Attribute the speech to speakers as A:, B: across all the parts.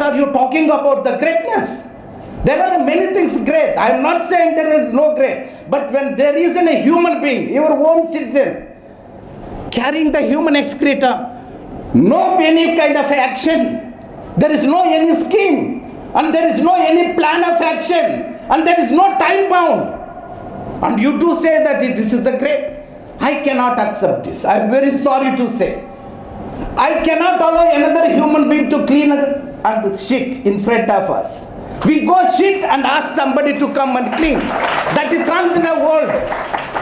A: are you talking about the greatness? There are many things great. I am not saying there is no great. But when there isn't a human being, your own citizen, carrying the human excreta, no any kind of action. There is no any scheme. And there is no any plan of action. And there is no time bound. And you do say that this is the great. I cannot accept this. I am very sorry to say. I cannot allow another human being to clean and shit in front of us. We go shit and ask somebody to come and clean. That is not in the world.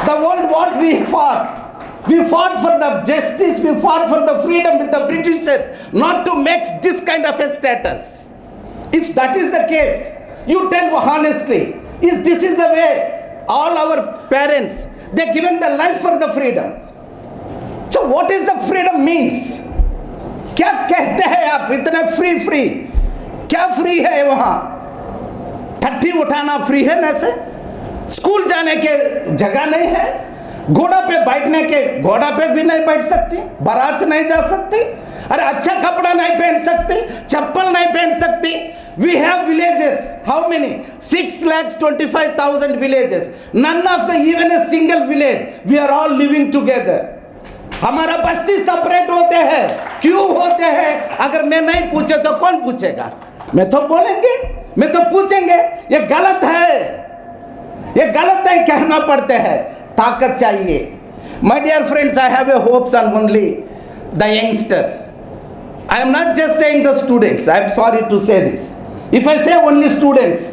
A: The world what we fought. We fought for the justice, we fought for the freedom with the Britishers, not to make this kind of a status. If that is the case, you tell honestly, this is the way all our parents, they given the life for the freedom. So what is the freedom means? क्या कहते हैं आप इतने free क्या free है वहाँ ठट्ठी उठाना free है ना से स्कूल जाने के जगह नहीं है घोड़ा पे बैठने के घोड़ा पे भी नहीं बैठ सकती बारात नहीं जा सकती अरे अच्छा कपड़ा नहीं पहन सकती चप्पल नहीं पहन सकती we have villages how many 6,25,000 villages none of the even a single village we are all living together हमारा बस्ती सेपरेट होते हैं क्यों होते हैं अगर मैं नहीं पूछे तो कौन पूछेगा मैं तो बोलेंगे मैं तो पूछेंगे ये गलत है कहना पड़ते हैं ताकत चाहिए my dear friends I have a hopes on only the youngsters I am not just saying the students I am sorry to say this if I say only students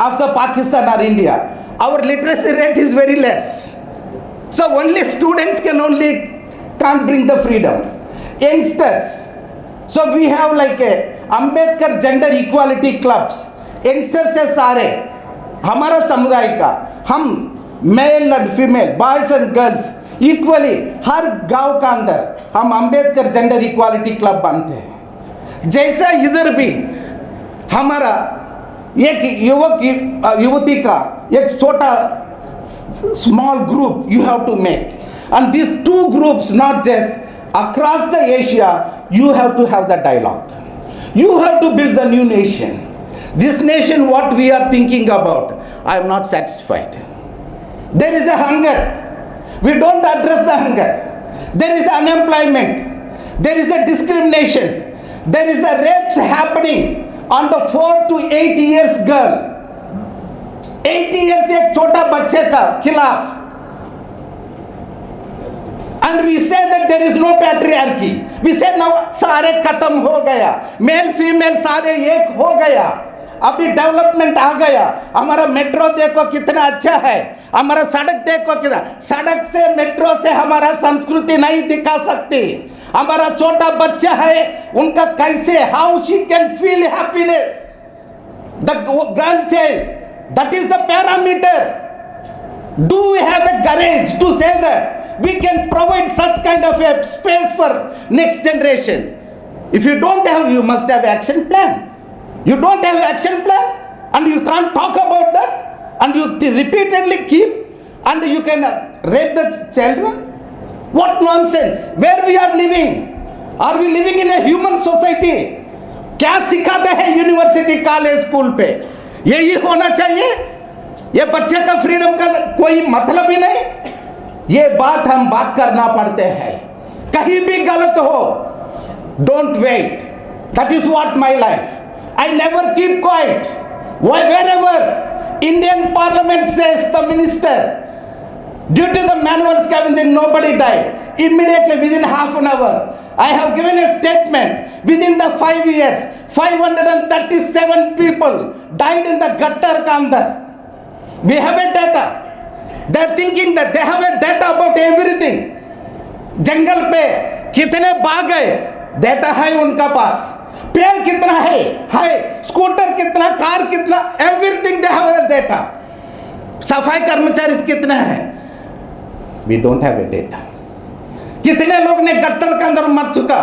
A: of the Pakistan or India our literacy rate is very less so only students can't bring the freedom youngsters so we have like a Ambedkar gender equality clubs youngsters से सारे हमारा समुदाय का हम male and female boys and girls equally हर गांव का अंदर हम अंबेडकर जेंडर इक्वालिटी क्लब बनते हैं जैसा इधर भी हमारा एक युवक युवती का एक छोटा small group you have to make and these two groups not just across the Asia you have to have the dialogue you have to build the new nation this nation what we are thinking about I am not satisfied there is a hunger we don't address the hunger there is unemployment there is a discrimination there is a rapes happening on the 4 to 8 years girl 8 years एक छोटा बच्चे का खिलाफ and we say that there is no patriarchy we say now सारे खत्म हो गया male female सारे एक हो गया अभी डेवलपमेंट आ गया हमारा मेट्रो देखो कितना अच्छा है हमारा सड़क देखो कितना सड़क से मेट्रो से हमारा संस्कृति नहीं दिखा सकती हमारा छोटा बच्चा है उनका कैसे how she can feel happiness the girl child that is the parameter do we have a courage to say that we can provide such kind of a space for next generation if you don't have you must have action plan you don't have action plan and you can't talk about that and you repeatedly keep and you can rape the children what nonsense where we are living are we living in a human society क्या सिखाते हैं university college school पे यही होना चाहिए ये बच्चे का फ्रीडम का कोई मतलब ही नहीं ये बात करना पड़ते हैं कहीं भी गलत हो don't wait that is what my life I never keep quiet wherever Indian Parliament says the minister due to the manual scavenging nobody died immediately within half an hour I have given a statement within the 5 years 537 people died in the gutter ka andar we have a data they are thinking that they have a data about everything जंगल पे कितने बाघ है data है उनका पास पेड़ कितना है scooter कितना कार कितना एवरीथिंग दे हैव डेटा सफाई कर्मचारी कितने हैं we don't have a data कितने लोग ने गट्टर के अंदर मर चुका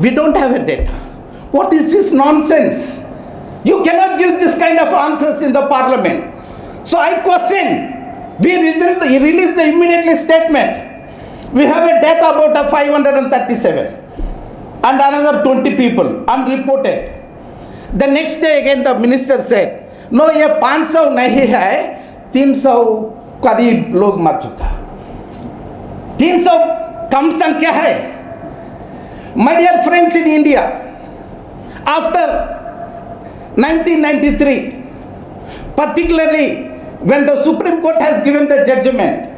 A: we don't have a data what is this nonsense you cannot give this kind of answers in the parliament so I question we release the immediately statement we have a data about 537 and another 20 people unreported The next day again the minister said, no ये 500 नहीं है, 300 करीब लोग मर चुका। 300 कम संख्या है। My dear friends in India, after 1993, particularly when the Supreme Court has given the judgment,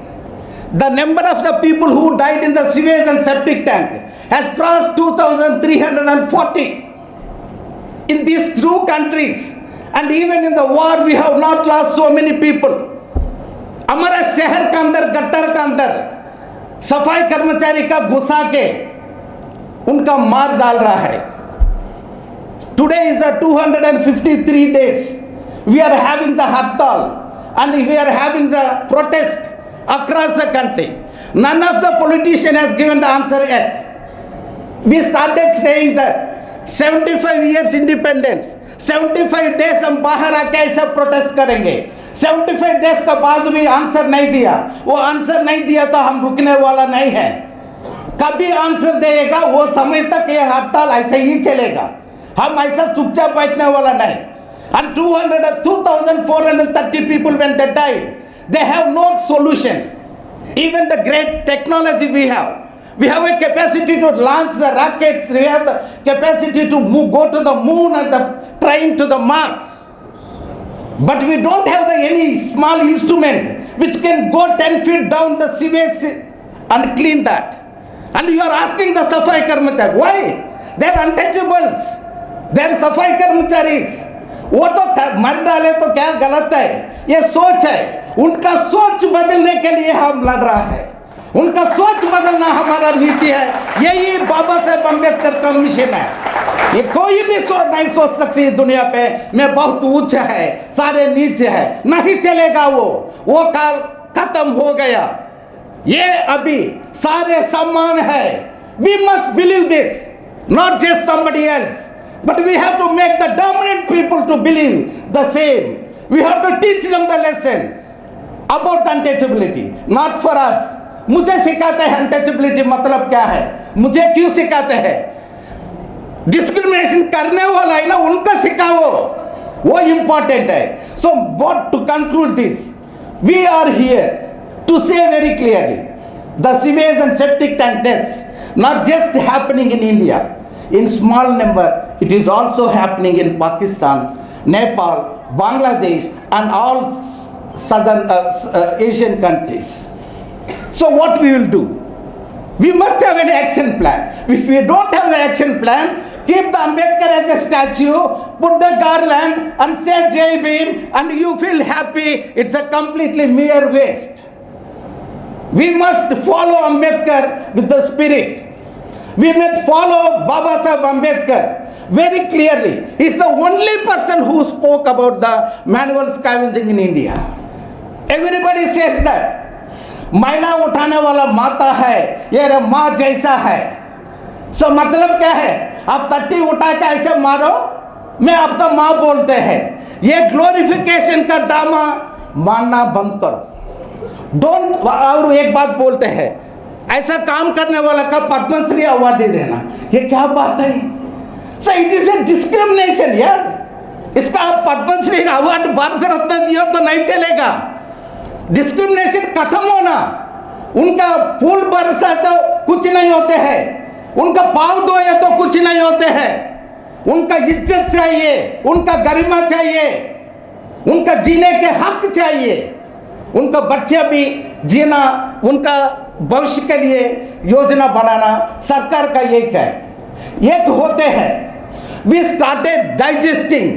A: the number of the people who died in the sewage and septic tank has crossed 2,340. In these two countries, and even in the war, we have not lost so many people. हमारा शहर के अंदर, gutter के अंदर सफाई कर्मचारी का घुसा के उनका मार डाल रहा है। Today is the 253 days. We are having the hartal and we are having the protest across the country. None of the politician has given the answer yet. We started saying that 75 years independence, 75 days हम बाहर आके ऐसा protest करेंगे। 75 days का बाद भी answer नहीं दिया। वो आंसर नहीं दिया तो हम रुकने वाला नहीं है। कभी आंसर देगा वो समय तक ये हड़ताल ऐसे ही चलेगा। हम ऐसा चुपचाप बैठने वाला नहीं। And 2,430 people when they died, they have no solution. Even the great technology we have a capacity to launch the rockets, we have the capacity to go to the moon and the train to the Mars. But we don't have any small instrument which can go 10 feet down the sewage and clean that. And you are asking the Safai Karmachari, why? They are untouchables. They are Safai Karmacharis. वो तो मर डाले तो क्या गलत है, ये सोच है। उनका सोच बदलने के लिए हम लड़ रहा है। उनका सोच बदलना हमारा नीति है। यही बाबा साहेब अम्बेडकर का मिशन है। ये कोई भी नहीं सोच सकती दुनिया पे मैं बहुत ऊंच है, सारे नीचे है, नहीं चलेगा। वो काल खत्म हो गया। ये अभी सारे समान है। We must believe this, not just somebody else. But we have to make the dominant people to believe the same. We have to teach them the lesson about the untouchability, not for us. मुझे सिखाते हैं untouchability मतलब क्या है, मुझे क्यों सिखाते हैं? डिस्क्रिमिनेशन करने वाला है ना, उनका सिखाओ, वो इम्पोर्टेंट है। So what to conclude this? We are here to say very clearly, the sewage and septic tank deaths not just happening in India. In small number, it is also happening in Pakistan, Nepal, Bangladesh, and all southern Asian countries. So what we will do? We must have an action plan. If we don't have the action plan, keep the Ambedkar as a statue, put the garland and say Jai Bhim and you feel happy. It's a completely mere waste. We must follow Ambedkar with the spirit. We must follow Baba Saheb Ambedkar very clearly. He is the only person who spoke about the manual scavenging in India. Everybody says that. महिला उठाने वाला माता है, ये माँ जैसा है। सो मतलब क्या है? आप तट्टी उठा के ऐसे मारो, मैं आपका माँ बोलते हैं। ये ग्लोरिफिकेशन का ड्रामा मानना बंद करो। डोंट। और एक बात बोलते हैं, ऐसा काम करने वाला का पद्मश्री अवार्ड दे देना, ये क्या बात है? So it is a discrimination यार। इसका आप पद्मश्री अवार्ड भारत रत्न दियो तो नहीं चलेगा। डिस्क्रिमिनेशन खत्म होना। उनका फूल बरसा तो कुछ नहीं होते हैं, उनका पाँव धोए तो कुछ नहीं होते हैं। उनका इज्जत चाहिए, उनका गरिमा चाहिए, उनका जीने के हक चाहिए। उनका बच्चे भी जीना, उनका भविष्य के लिए योजना बनाना सरकार का एक है। एक होते हैं, we started digesting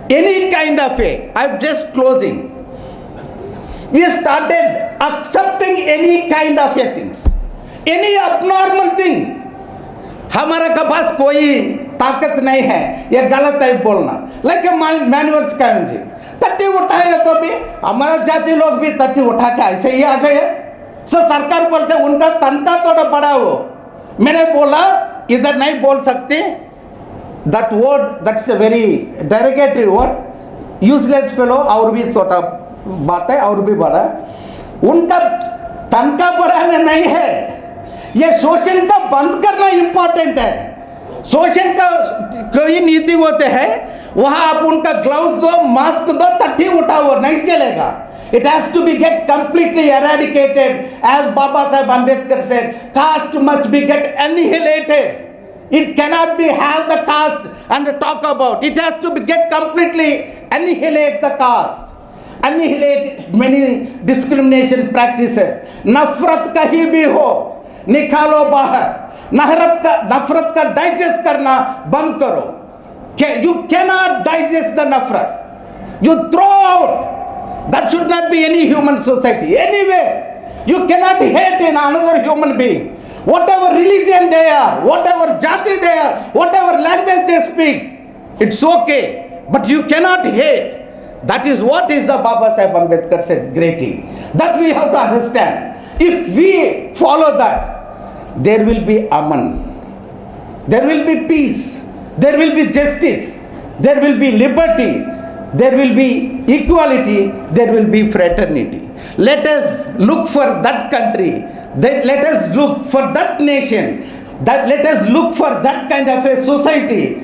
A: any kind of a, I'm just closing. We started accepting any kind of a things, any abnormal thing. हमारा के पास कोई ताकत नहीं है, ये गलत है बोलना। लेकिन मैनुअल स्कैवेंजिंग, तट्टी उठाए तो भी हमारा जाति लोग भी तट्टी उठा के ऐसे ही आ गए। सो सरकार बोलते उनका तनख्वाह थोड़ा बड़ा हो। मैंने बोला इधर नहीं बोल सकते, that word that's a very derogatory word, useless fellow. और भी छोटा बात है, और भी बड़ा। उनका तनख्वाह बढ़ाना नहीं है, ये शोषण का बंद करना इंपॉर्टेंट है। शोषण का कोई नीति होते हैं, वहां आप उनका ग्लव्स दो, मास्क दो, तट्टी उठाओ, नहीं चलेगा. It has to be get completely eradicated. As Baba Sahib Ambedkar said, caste must be get annihilated. It cannot be have the caste and talk about. It has to be get completely annihilate the caste. Annihilate many discrimination practices. नफरत कहीं भी हो, निकालो बाहर. नफरत का digest करना बंद करो. You cannot digest the nafrat. You throw out. That should not be any human society. Anywhere. You cannot hate in another human being. Whatever religion they are, whatever jati they are, whatever language they speak, it's okay. But you cannot hate. That is what is the Baba Sahib Ambedkar said greatly. That we have to understand. If we follow that, there will be aman. There will be peace. There will be justice. There will be liberty. There will be equality. There will be fraternity. Let us look for that country. Let us look for that nation. Let us look for that kind of a society.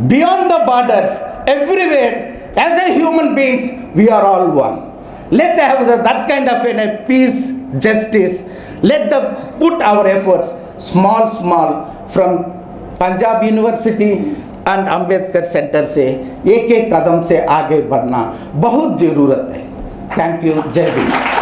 A: Beyond the borders, everywhere, as a human beings, we are all one. Let us have that kind of a peace, justice. Let us put our efforts small from Punjab university and Ambedkar centre से एक कदम से आगे बढ़ना बहुत ज़रूरत है. Thank you. जय हिंद.